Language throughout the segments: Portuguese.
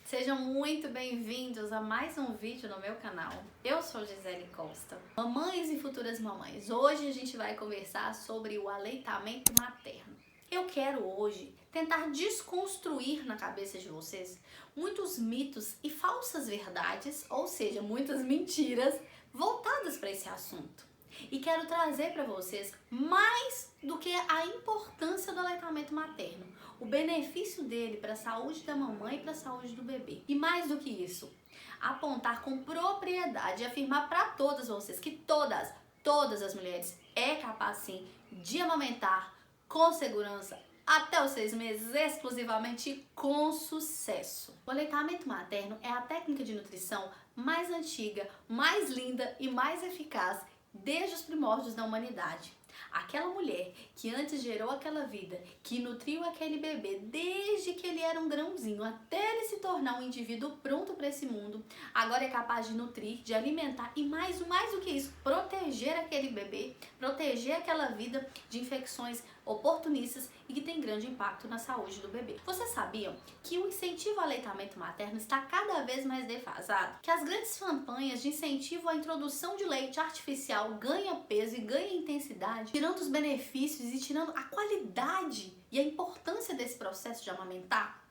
Sejam muito bem-vindos a mais um vídeo no meu canal. Eu sou Gisele Costa. Mamães e futuras mamães, hoje a gente vai conversar sobre o aleitamento materno. Eu quero hoje tentar desconstruir na cabeça de vocês muitos mitos e falsas verdades, ou seja, muitas mentiras voltadas para esse assunto. E quero trazer para vocês mais do que a importância do aleitamento materno, o benefício dele para a saúde da mamãe e para a saúde do bebê. E mais do que isso, apontar com propriedade e afirmar para todas vocês que todas as mulheres é capaz sim de amamentar com segurança até os 6 meses, exclusivamente e com sucesso. O aleitamento materno é a técnica de nutrição mais antiga, mais linda e mais eficaz desde os primórdios da humanidade. Aquela mulher que antes gerou aquela vida, que nutriu aquele bebê desde que ele era um grãozinho até ele se tornar um indivíduo pronto para esse mundo, agora é capaz de nutrir, de alimentar e mais do que isso, proteger aquele bebê, proteger aquela vida de infecções oportunistas e que tem grande impacto na saúde do bebê. Vocês sabiam que o incentivo ao aleitamento materno está cada vez mais defasado? Que as grandes campanhas de incentivo à introdução de leite artificial ganham peso e ganham intensidade, tirando os benefícios e tirando a qualidade e a importância desse processo de amamentar?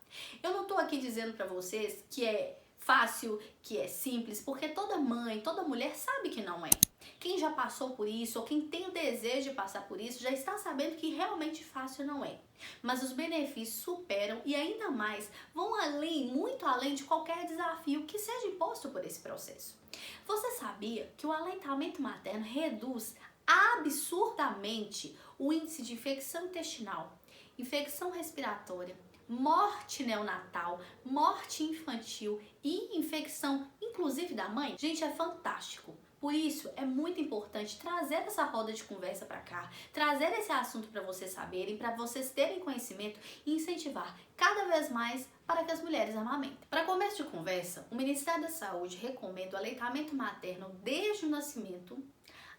Eu não estou aqui dizendo para vocês que é fácil, que é simples, porque toda mãe, toda mulher sabe que não é. Quem já passou por isso, ou quem tem o desejo de passar por isso, já está sabendo que realmente fácil não é. Mas os benefícios superam e ainda mais vão além, muito além de qualquer desafio que seja imposto por esse processo. Você sabia que o aleitamento materno reduz absurdamente o índice de infecção intestinal, infecção respiratória, morte neonatal, morte infantil e infecção inclusive da mãe? Gente, é fantástico. Por isso, é muito importante trazer essa roda de conversa para cá, trazer esse assunto para vocês saberem, para vocês terem conhecimento e incentivar cada vez mais para que as mulheres amamentem. Para começo de conversa, o Ministério da Saúde recomenda o aleitamento materno desde o nascimento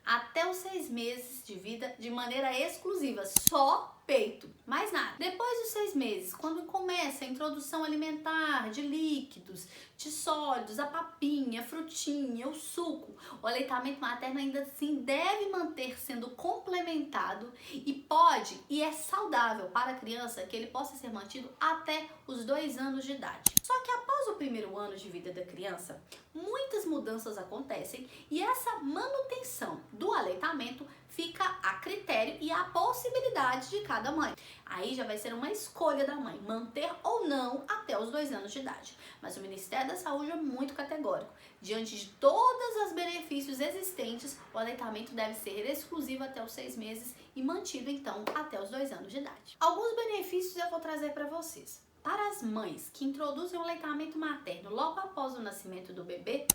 até os 6 meses de vida de maneira exclusiva, só peito, mais nada. Depois dos 6 meses, quando começa a introdução alimentar de líquidos, de sólidos, a papinha, a frutinha, o suco, o aleitamento materno ainda assim deve manter sendo complementado e pode e é saudável para a criança que ele possa ser mantido até os 2 anos de idade. Só que após o primeiro ano de vida da criança, muitas mudanças acontecem e essa manutenção do aleitamento fica a critério e a possibilidade de cada mãe. Aí já vai ser uma escolha da mãe, manter ou não até os 2 anos de idade. Mas o Ministério da Saúde é muito categórico. Diante de todos os benefícios existentes, o aleitamento deve ser exclusivo até os 6 meses e mantido então até os 2 anos de idade. Alguns benefícios eu vou trazer para vocês. Para as mães que introduzem o aleitamento materno logo após o nascimento do bebê,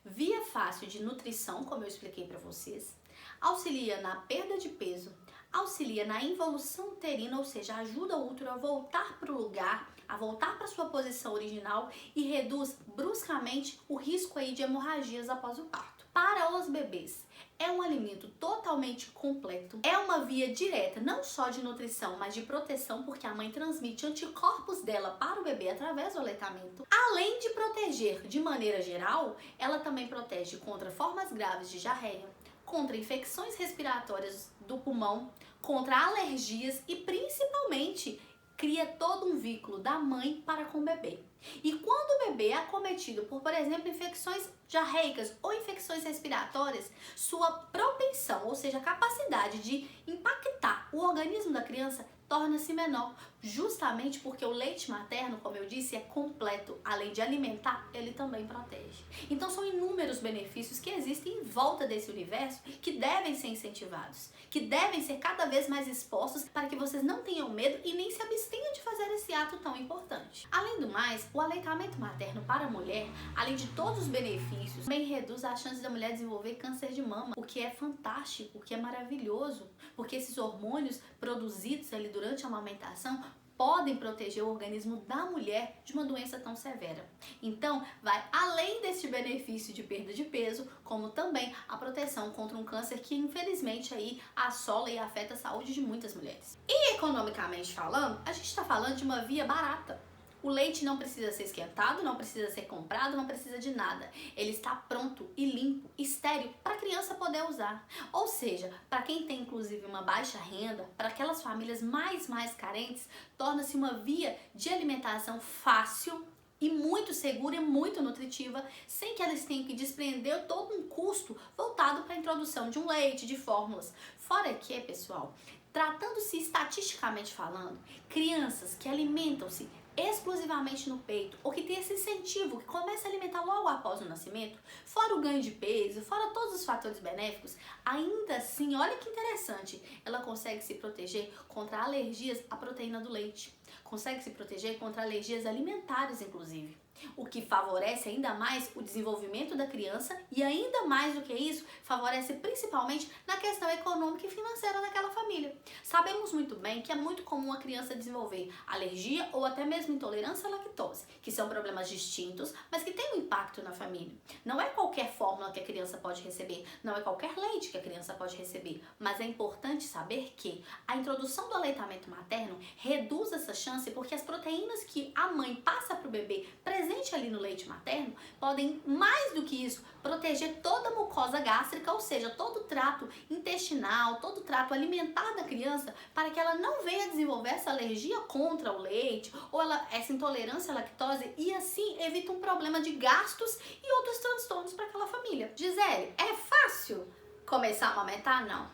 via fácil de nutrição, como eu expliquei para vocês, auxilia na perda de peso, auxilia na involução uterina, ou seja, ajuda o útero a voltar para o lugar, a voltar para sua posição original e reduz bruscamente o risco aí de hemorragias após o parto. Para os bebês, é um alimento totalmente completo, é uma via direta, não só de nutrição, mas de proteção, porque a mãe transmite anticorpos dela para o bebê através do aleitamento. Além de proteger de maneira geral, ela também protege contra formas graves de diarreia, contra infecções respiratórias do pulmão, contra alergias e principalmente cria todo um vínculo da mãe para com o bebê. E quando o bebê é acometido por exemplo, infecções diarreicas ou infecções respiratórias, sua propensão, ou seja, a capacidade de impactar o organismo da criança torna-se menor, justamente porque o leite materno, como eu disse, é completo. Além de alimentar, ele também protege. Então são inúmeros benefícios que existem em volta desse universo que devem ser incentivados, que devem ser cada vez mais expostos para que vocês não tenham medo e nem se abstenham de fazer esse ato tão importante. Além do mais, o aleitamento materno para a mulher, além de todos os benefícios, também reduz a chance da mulher desenvolver câncer de mama, o que é fantástico, o que é maravilhoso, porque esses hormônios produzidos ali durante a amamentação podem proteger o organismo da mulher de uma doença tão severa. Então, vai além deste benefício de perda de peso, como também a proteção contra um câncer que infelizmente aí assola e afeta a saúde de muitas mulheres. E economicamente falando, a gente está falando de uma via barata. O leite não precisa ser esquentado, não precisa ser comprado, não precisa de nada. Ele está pronto e limpo, estéril, para a criança poder usar. Ou seja, para quem tem inclusive uma baixa renda, para aquelas famílias mais carentes, torna-se uma via de alimentação fácil e muito segura e muito nutritiva, sem que elas tenham que desprender todo um custo voltado para a introdução de um leite, de fórmulas. Fora que, pessoal, tratando-se estatisticamente falando, crianças que alimentam-se exclusivamente no peito, ou que tem esse incentivo, que começa a alimentar logo após o nascimento, fora o ganho de peso, fora todos os fatores benéficos, ainda assim, olha que interessante, ela consegue se proteger contra alergias à proteína do leite, consegue se proteger contra alergias alimentares, inclusive, o que favorece ainda mais o desenvolvimento da criança e ainda mais do que isso, favorece principalmente na questão econômica e financeira daquela família. Sabemos muito bem que é muito comum a criança desenvolver alergia ou até mesmo intolerância à lactose, que são problemas distintos, mas que têm um impacto na família. Não é qualquer fórmula que a criança pode receber, não é qualquer leite que a criança pode receber, mas é importante saber que a introdução do aleitamento materno reduz essa chance porque as proteínas que a mãe passa para o bebê presente ali no leite materno podem, mais do que isso, proteger toda a mucosa gástrica, ou seja, todo o trato intestinal, todo o trato alimentar da criança, para que ela não venha desenvolver essa alergia contra o leite ou essa intolerância à lactose e assim evita um problema de gastos e outros transtornos para aquela família. Gisele, é fácil começar a amamentar? Não.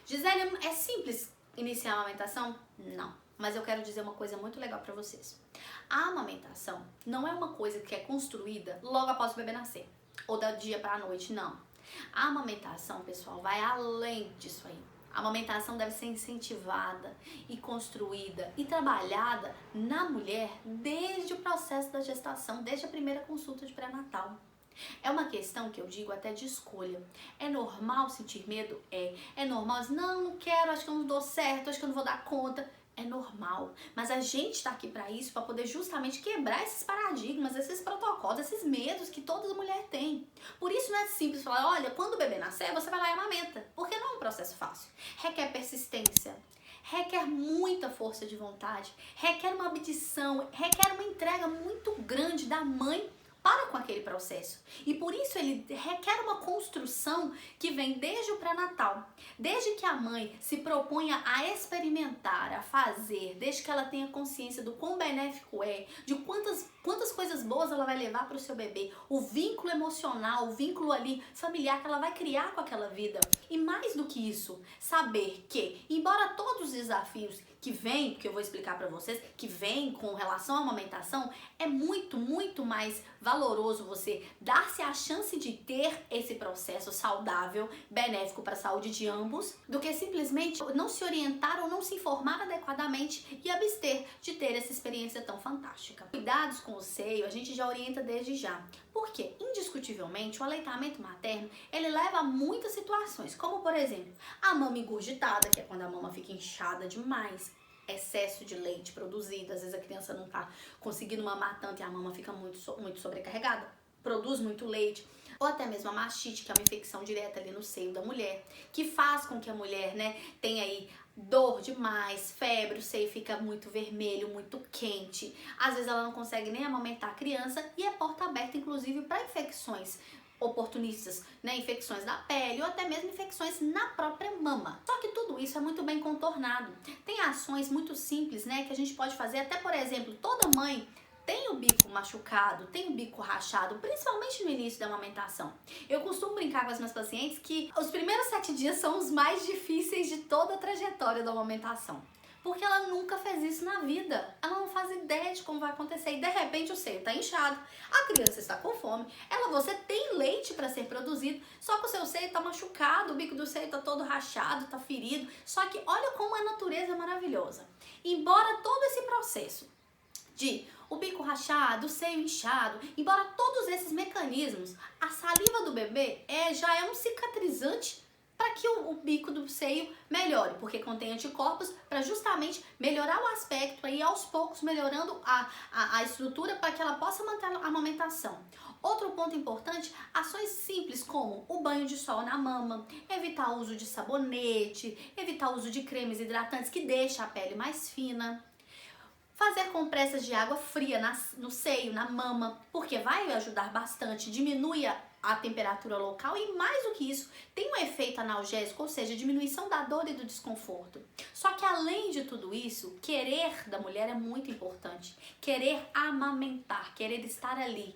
Gisele, é simples iniciar a amamentação? Não. Mas eu quero dizer uma coisa muito legal para vocês. A amamentação não é uma coisa que é construída logo após o bebê nascer, ou da dia para a noite, não. A amamentação, pessoal, vai além disso aí. A amamentação deve ser incentivada e construída e trabalhada na mulher desde o processo da gestação, desde a primeira consulta de pré-natal. É uma questão que eu digo até de escolha. É normal sentir medo? É normal dizer, não quero, acho que eu não dou certo, acho que eu não vou dar conta. É normal, mas a gente está aqui para isso, para poder justamente quebrar esses paradigmas, esses protocolos, esses medos que toda mulher tem. Por isso não é simples falar, olha, quando o bebê nascer, você vai lá e amamenta, porque não é um processo fácil. Requer persistência, requer muita força de vontade, requer uma abdição, requer uma entrega muito grande da mãe para com aquele processo. E por isso ele requer uma construção que vem desde o pré-natal. Desde que a mãe se proponha a experimentar, a fazer, desde que ela tenha consciência do quão benéfico é, de quantas coisas boas ela vai levar para o seu bebê, o vínculo emocional, o vínculo ali familiar que ela vai criar com aquela vida. E mais do que isso, saber que, embora todos os desafios que vêm, que eu vou explicar para vocês, que vêm com relação à amamentação, é muito mais valoroso você dar-se a chance de ter esse processo saudável, benéfico para a saúde de ambos, do que simplesmente não se orientar ou não se informar adequadamente e abster de ter essa experiência tão fantástica. Cuidados com o seio, a gente já orienta desde já. Porque, indiscutivelmente, o aleitamento materno, ele leva a muitas situações, como por exemplo, a mama engurgitada, que é quando a mama fica inchada demais, excesso de leite produzido, às vezes a criança não tá conseguindo mamar tanto e a mama fica muito sobrecarregada, produz muito leite, ou até mesmo a mastite, que é uma infecção direta ali no seio da mulher, que faz com que a mulher, tenha aí dor demais, febre, o seio fica muito vermelho, muito quente, às vezes ela não consegue nem amamentar a criança e é porta aberta, inclusive, para infecções oportunistas, infecções da pele ou até mesmo infecções na própria mama. Só que tudo isso é muito bem contornado. Tem ações muito simples, que a gente pode fazer, até por exemplo, toda mãe tem o bico machucado, tem o bico rachado, principalmente no início da amamentação. Eu costumo brincar com as minhas pacientes que os primeiros 7 dias são os mais difíceis de toda a trajetória da amamentação. Porque ela nunca fez isso na vida. Ela não faz ideia de como vai acontecer. E de repente o seio está inchado, a criança está com fome, você tem leite para ser produzido, só que o seu seio está machucado, o bico do seio está todo rachado, está ferido. Só que olha como a natureza é maravilhosa. Embora todo esse processo de o bico rachado, o seio inchado, embora todos esses mecanismos, a saliva do bebê já é um cicatrizante para que o bico do seio melhore, porque contém anticorpos para justamente melhorar o aspecto e aos poucos melhorando a estrutura para que ela possa manter a amamentação. Outro ponto importante, ações simples como o banho de sol na mama, evitar o uso de sabonete, evitar o uso de cremes hidratantes que deixam a pele mais fina. Fazer compressas de água fria no seio, na mama, porque vai ajudar bastante, diminui a temperatura local e mais do que isso, tem um efeito analgésico, ou seja, diminuição da dor e do desconforto. Só que além de tudo isso, querer da mulher é muito importante. Querer amamentar, querer estar ali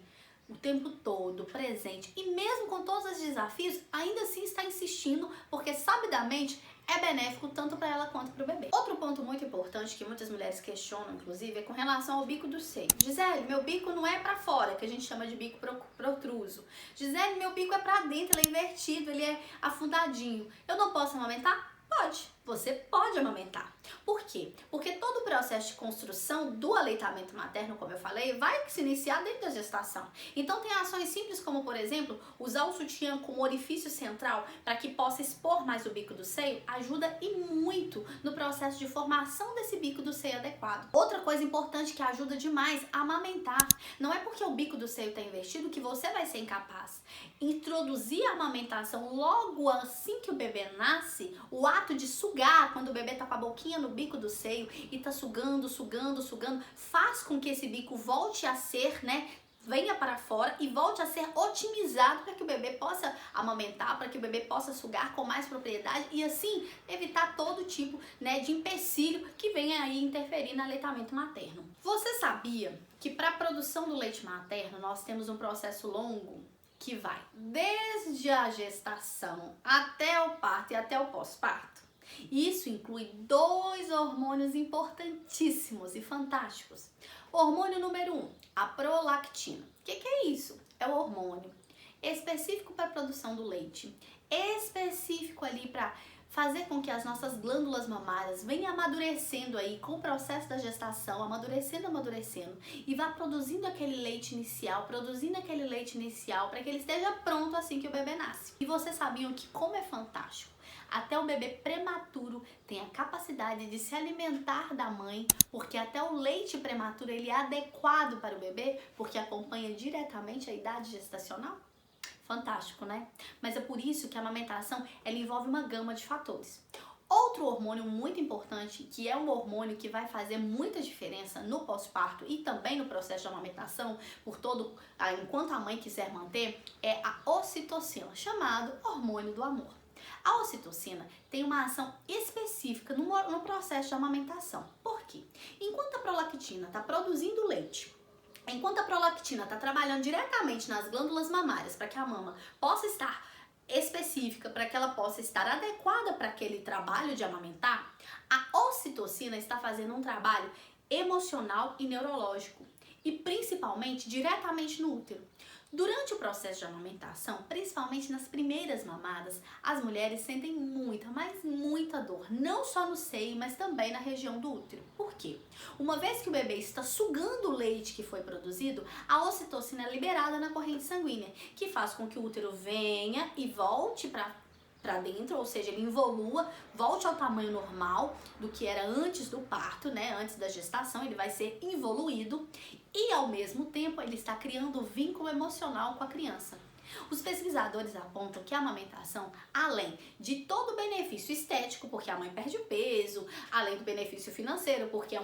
o tempo todo, presente. E mesmo com todos os desafios, ainda assim está insistindo, porque sabidamente é benéfico tanto para ela quanto para o bebê. Outro ponto muito importante que muitas mulheres questionam, inclusive, é com relação ao bico do seio. Gisele, meu bico não é para fora, que a gente chama de bico protruso. Gisele, meu bico é para dentro, ele é invertido, ele é afundadinho. Eu não posso amamentar? Pode, você pode amamentar. Por quê? Porque todo o processo de construção do aleitamento materno, como eu falei, vai se iniciar dentro da gestação. Então tem ações simples como, por exemplo, usar o sutiã com orifício central para que possa expor mais o bico do seio, ajuda e muito no processo de formação desse bico do seio adequado. Outra coisa importante que ajuda demais a amamentar. Não é porque o bico do seio está invertido que você vai ser incapaz. Introduzir a amamentação logo assim que o bebê nasce, o ato de sugar, quando o bebê tá com a boquinha no bico do seio e tá sugando, faz com que esse bico volte a ser, venha para fora e volte a ser otimizado para que o bebê possa amamentar, para que o bebê possa sugar com mais propriedade e assim evitar todo tipo, de empecilho que venha aí interferir no aleitamento materno. Você sabia que para a produção do leite materno nós temos um processo longo que vai desde a gestação até o parto e até o pós-parto? Isso inclui 2 hormônios importantíssimos e fantásticos. O hormônio número 1, a prolactina. O que é isso? É o hormônio específico para a produção do leite, específico ali para fazer com que as nossas glândulas mamárias venham amadurecendo aí com o processo da gestação, amadurecendo e vá produzindo aquele leite inicial, para que ele esteja pronto assim que o bebê nasce. E vocês sabiam que como é fantástico? Até o bebê prematuro tem a capacidade de se alimentar da mãe, porque até o leite prematuro ele é adequado para o bebê, porque acompanha diretamente a idade gestacional. Fantástico, né? Mas é por isso que a amamentação ela envolve uma gama de fatores. Outro hormônio muito importante, que é um hormônio que vai fazer muita diferença no pós-parto e também no processo de amamentação, enquanto a mãe quiser manter, é a ocitocina, chamado hormônio do amor. A ocitocina tem uma ação específica no processo de amamentação. Por quê? Enquanto a prolactina está produzindo leite, enquanto a prolactina está trabalhando diretamente nas glândulas mamárias para que a mama possa estar específica, para que ela possa estar adequada para aquele trabalho de amamentar, a ocitocina está fazendo um trabalho emocional e neurológico e principalmente diretamente no útero. Durante o processo de amamentação, principalmente nas primeiras mamadas, as mulheres sentem muita, mas muita dor, não só no seio, mas também na região do útero. Por quê? Uma vez que o bebê está sugando o leite que foi produzido, a ocitocina é liberada na corrente sanguínea, que faz com que o útero venha e volte para dentro, ou seja, ele involua, volte ao tamanho normal do que era antes do parto, antes da gestação, ele vai ser involuído e ao mesmo tempo ele está criando vínculo emocional com a criança. Os pesquisadores apontam que a amamentação, além de todo o benefício estético, porque a mãe perde peso, além do benefício financeiro, porque é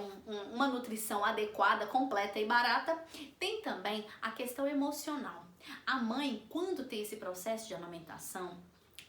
uma nutrição adequada, completa e barata, tem também a questão emocional. A mãe, quando tem esse processo de amamentação,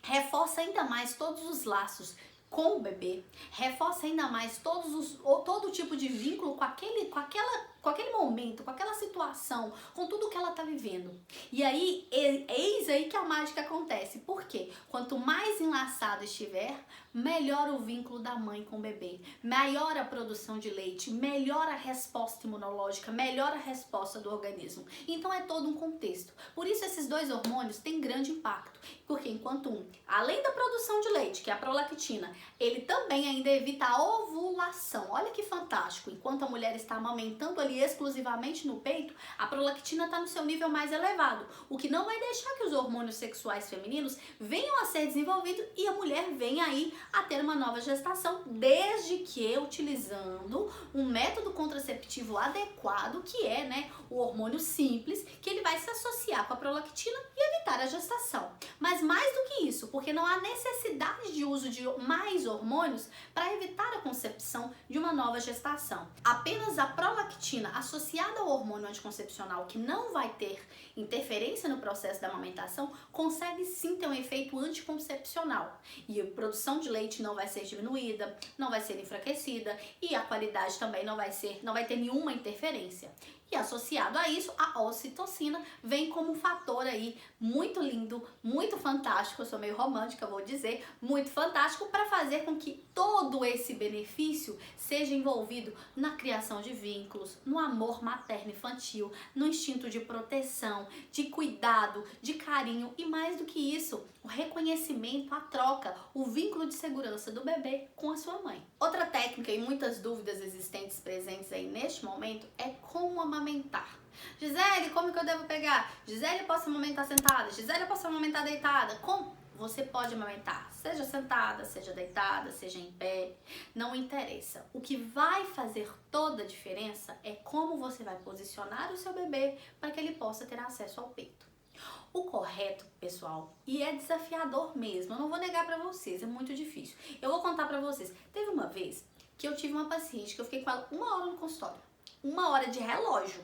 reforça ainda mais todos os laços com o bebê, reforça ainda mais todo tipo de vínculo com aquele momento, com aquela situação, com tudo que ela está vivendo. E aí, eis aí que a mágica acontece. Por quê? Quanto mais enlaçado estiver, melhor o vínculo da mãe com o bebê, maior a produção de leite, melhor a resposta imunológica, melhor a resposta do organismo. Então é todo um contexto. Por isso esses 2 hormônios têm grande impacto, porque enquanto além da produção de leite, que é a prolactina, ele também ainda evita a ovulação. Olha que fantástico! Enquanto a mulher está amamentando ali e exclusivamente no peito, a prolactina está no seu nível mais elevado, o que não vai deixar que os hormônios sexuais femininos venham a ser desenvolvidos e a mulher venha aí a ter uma nova gestação, desde que utilizando um método contraceptivo adequado, que é, né, o hormônio simples, que ele vai se associar com a prolactina e evitar a gestação. Mas mais do que isso, porque não há necessidade de uso de mais hormônios para evitar a concepção de uma nova gestação. Apenas a prolactina associada ao hormônio anticoncepcional, que não vai ter interferência no processo da amamentação, consegue sim ter um efeito anticoncepcional. E a produção de leite não vai ser diminuída, não vai ser enfraquecida e a qualidade também não vai ter nenhuma interferência. E associado a isso, a ocitocina vem como um fator aí muito lindo, muito fantástico, eu sou meio romântica, vou dizer, muito fantástico para fazer com que todo esse benefício seja envolvido na criação de vínculos, no amor materno-infantil, no instinto de proteção, de cuidado, de carinho e mais do que isso, o reconhecimento, a troca, o vínculo de segurança do bebê com a sua mãe. Outra técnica e muitas dúvidas existentes presentes aí neste momento é como amamentar. Gisele, como que eu devo pegar? Gisele, eu posso amamentar sentada? Gisele, eu posso amamentar deitada? Como? Você pode amamentar, seja sentada, seja deitada, seja em pé, não interessa. O que vai fazer toda a diferença é como você vai posicionar o seu bebê para que ele possa ter acesso ao peito. O correto, pessoal, e é desafiador mesmo, eu não vou negar pra vocês, é muito difícil. Eu vou contar pra vocês. Teve uma vez que eu tive uma paciente que eu fiquei com ela 1 hora no consultório, 1 hora de relógio,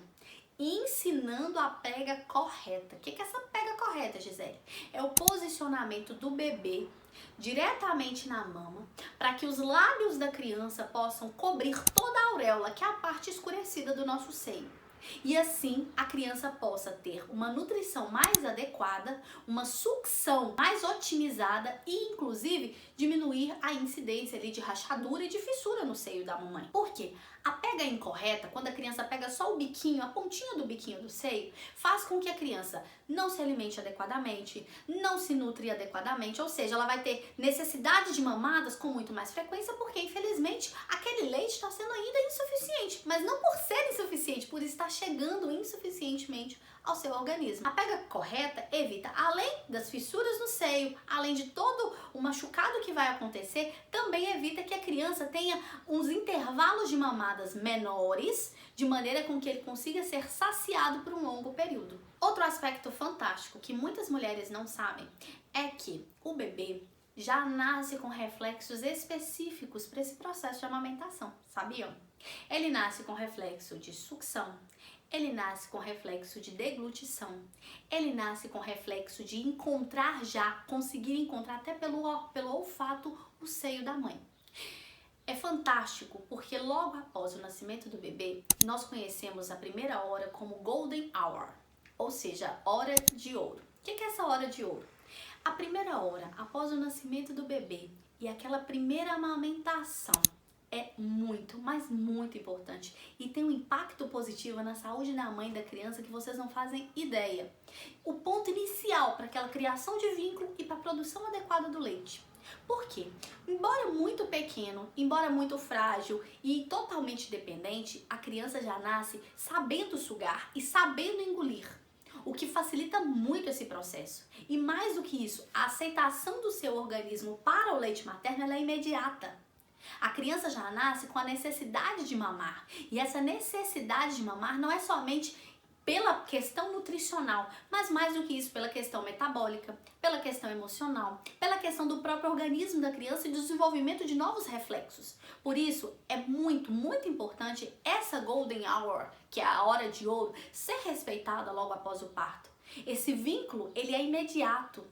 ensinando a pega correta. O que é essa pega correta, Gisele? É o posicionamento do bebê diretamente na mama, para que os lábios da criança possam cobrir toda a auréola, que é a parte escurecida do nosso seio. E assim a criança possa ter uma nutrição mais adequada, uma sucção mais otimizada e inclusive diminuir a incidência ali de rachadura e de fissura no seio da mamãe. Por quê? A pega incorreta, quando a criança pega só o biquinho, a pontinha do biquinho do seio, faz com que a criança não se alimente adequadamente, não se nutre adequadamente, ou seja, ela vai ter necessidade de mamadas com muito mais frequência, porque infelizmente aquele leite está sendo ainda insuficiente, mas não por ser insuficiente, por estar chegando insuficientemente ao seu organismo. A pega correta evita, além das fissuras no seio, além de todo o machucado que vai acontecer, também evita que a criança tenha uns intervalos de mamadas menores, de maneira com que ele consiga ser saciado por um longo período. Outro aspecto fantástico que muitas mulheres não sabem é que o bebê já nasce com reflexos específicos para esse processo de amamentação, sabiam? Ele nasce com reflexo de sucção, ele nasce com reflexo de deglutição, ele nasce com reflexo de encontrar conseguir encontrar até pelo olfato o seio da mãe. É fantástico porque logo após o nascimento do bebê, nós conhecemos a primeira hora como Golden Hour, ou seja, hora de ouro. O que é essa hora de ouro? A primeira hora após o nascimento do bebê e aquela primeira amamentação é muito, mas muito importante e tem um impacto positivo na saúde da mãe e da criança que vocês não fazem ideia. O ponto inicial para aquela criação de vínculo e para a produção adequada do leite. Por quê? Embora muito pequeno, embora muito frágil e totalmente dependente, a criança já nasce sabendo sugar e sabendo engolir, o que facilita muito esse processo. E mais do que isso, a aceitação do seu organismo para o leite materno ela é imediata. A criança já nasce com a necessidade de mamar. E essa necessidade de mamar não é somente pela questão nutricional, mas mais do que isso, pela questão metabólica, pela questão emocional, pela questão do próprio organismo da criança e do desenvolvimento de novos reflexos. Por isso, é muito, muito importante essa Golden Hour, que é a hora de ouro, ser respeitada logo após o parto. Esse vínculo, ele é imediato.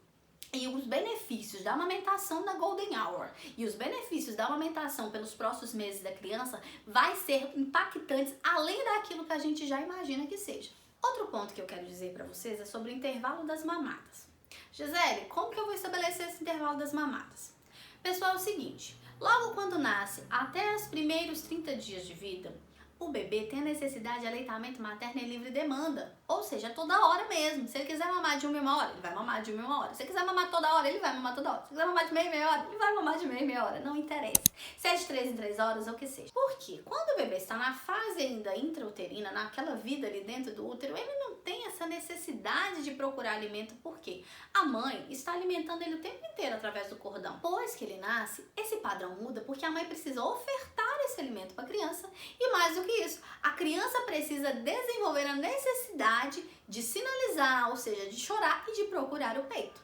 E os benefícios da amamentação na Golden Hour e os benefícios da amamentação pelos próximos meses da criança vai ser impactantes além daquilo que a gente já imagina que seja. Outro ponto que eu quero dizer para vocês é sobre o intervalo das mamadas. Gisele, como que eu vou estabelecer esse intervalo das mamadas? Pessoal, é o seguinte, logo quando nasce, até os primeiros 30 dias de vida, O bebê tem a necessidade de aleitamento materno em livre demanda, ou seja, toda hora mesmo. Se ele quiser mamar de 1 em 1 hora, ele vai mamar de 1 em 1 hora. Se ele quiser mamar toda hora, ele vai mamar toda hora. Se quiser mamar de meia em meia hora, ele vai mamar de meia em meia hora. Não interessa. Se é de 3 em 3 horas ou o que seja. Por quê? Quando o bebê está na fase ainda intrauterina, naquela vida ali dentro do útero, ele não tem essa necessidade de procurar alimento, porque a mãe está alimentando ele o tempo inteiro através do cordão. Depois que ele nasce, esse padrão muda porque a mãe precisa ofertar esse alimento para a criança e mais do que isso, a criança precisa desenvolver a necessidade de sinalizar, ou seja, de chorar e de procurar o peito.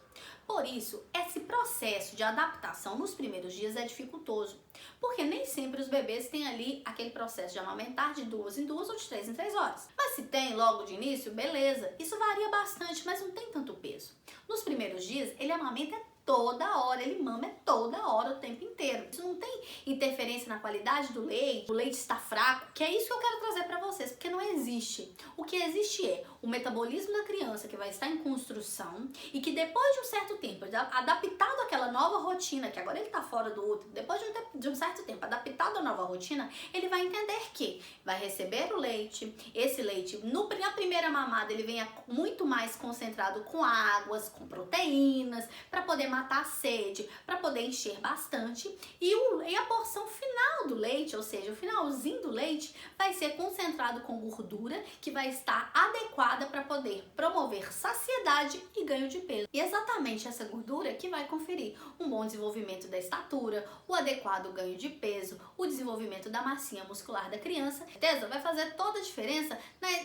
Por isso, esse processo de adaptação nos primeiros dias é dificultoso, porque nem sempre os bebês têm ali aquele processo de amamentar de 2 em 2 ou de 3 em 3 horas. Mas se tem logo de início, beleza, isso varia bastante, mas não tem tanto peso. Nos primeiros dias, ele amamenta toda hora, ele mama toda hora, o tempo inteiro. Isso não tem interferência na qualidade do leite, o leite está fraco, que é isso que eu quero trazer para vocês, porque não existe. O que existe é o metabolismo da criança que vai estar em construção e que depois de um certo tempo, adaptado àquela nova rotina, que agora ele está fora do útero, depois de um certo tempo, adaptado à nova rotina, ele vai entender que vai receber o leite, esse leite, na primeira mamada, ele vem muito mais concentrado com águas, com proteínas, para poder matar a sede, para poder encher bastante, e a porção final do leite, ou seja, o finalzinho do leite, vai ser concentrado com gordura, que vai estar adequada para poder promover saciedade e ganho de peso. E exatamente essa gordura que vai conferir um bom desenvolvimento da estatura, o adequado ganho de peso, o desenvolvimento da massinha muscular da criança. Certeza? Vai fazer toda a diferença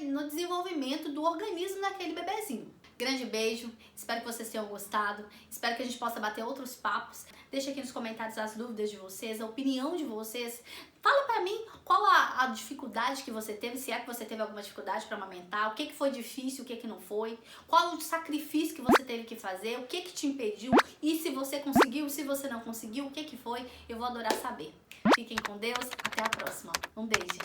no desenvolvimento do organismo daquele bebezinho. Grande beijo, espero que vocês tenham gostado, espero que a gente possa bater outros papos. Deixa aqui nos comentários as dúvidas de vocês, a opinião de vocês. Fala pra mim qual a dificuldade que você teve, se é que você teve alguma dificuldade para amamentar, o que foi difícil, o que não foi, qual o sacrifício que você teve que fazer, o que te impediu, e se você conseguiu, se você não conseguiu, o que foi, eu vou adorar saber. Fiquem com Deus, até a próxima. Um beijo.